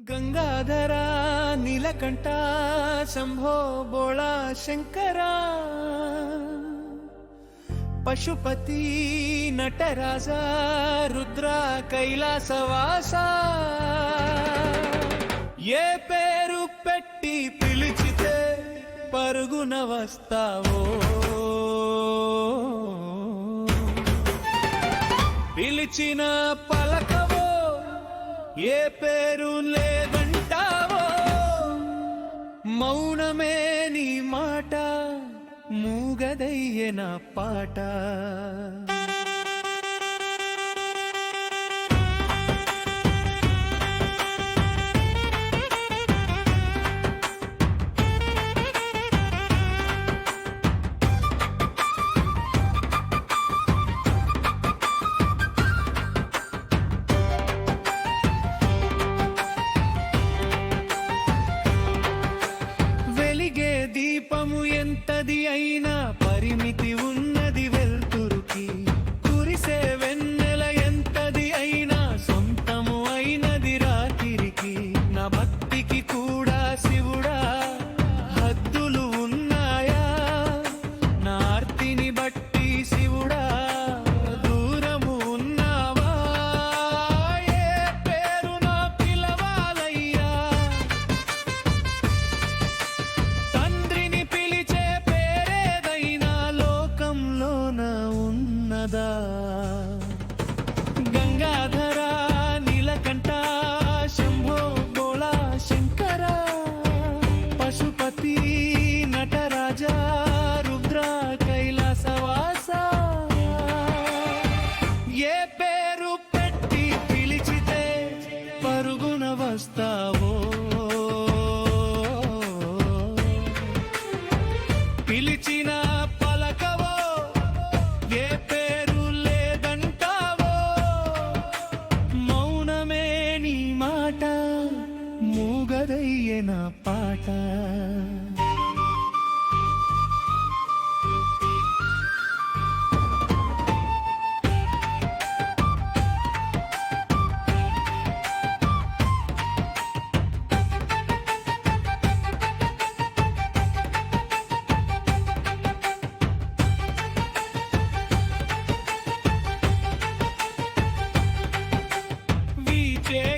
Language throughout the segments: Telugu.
గంగాధరా నీలకంఠ శంభో బోళా శంకరా పశుపతి నటరాజా రుద్ర కైలాసవాస ఏ పేరు పెట్టి పిలిచితే పరుగున వస్తావో పిలిచిన పలకవో ఏ పేరు లేదంటావో మౌనమే నీ మాట మూగదయ్యే నా పాట దీపము ఎంతది అయినా పరిమితి ఉన్నది వెల్తురుకి కురిసే వెన్నెల ఎంతది అయినా సొంతము అయినది రాత్రికి నా భక్తికి కూడా శివుడా హద్దులు ఉన్నాయా నా ఆర్తిని బట్టి శివుడా దూరము ఉన్నావా ఏ పేరు నా పిలవాలయ్యా గంగాధరా నీలకంఠ శంభో బోళా శంకరా పశుపతి నటరాజా రుద్ర కైలాసవాస ఏ పేరు పెట్టి పిలిచితే పరుగున వస్తావో పిలిచిన పలకవో ఏ పేరు లేదంటావో మౌనమే నీ మాట మూగదయ్యే నా పాట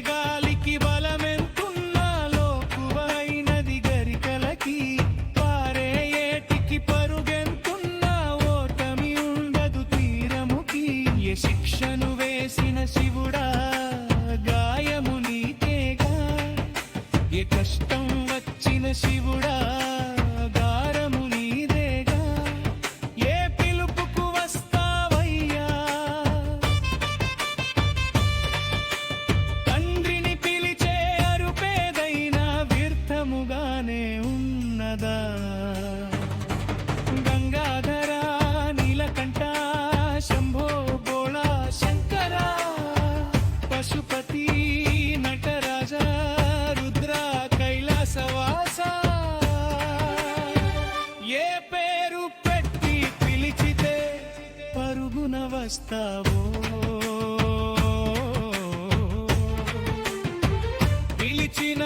గాలికి బలమెంతున్నా లోకువైనది గరికలకి పారే ఏటికి పరుగెంతున్నా ఓటమి ఉండదు తీరముకి ఏ శిక్షను వేసిన శివుడా గాయము నీకేగా ఏ కష్టం వచ్చిన శివుడా గారము నీదేగా ఏ పిలుపుకు వస్తావయ్యా ఉన్నదా గంగాధరా నీలకంఠ శంభో బోళా శంకరా పశుపతి నటరాజా రుద్ర కైలాసవాస ఏ పేరు పెట్టి పిలిచితే పరుగున వస్తావో పిలిచిన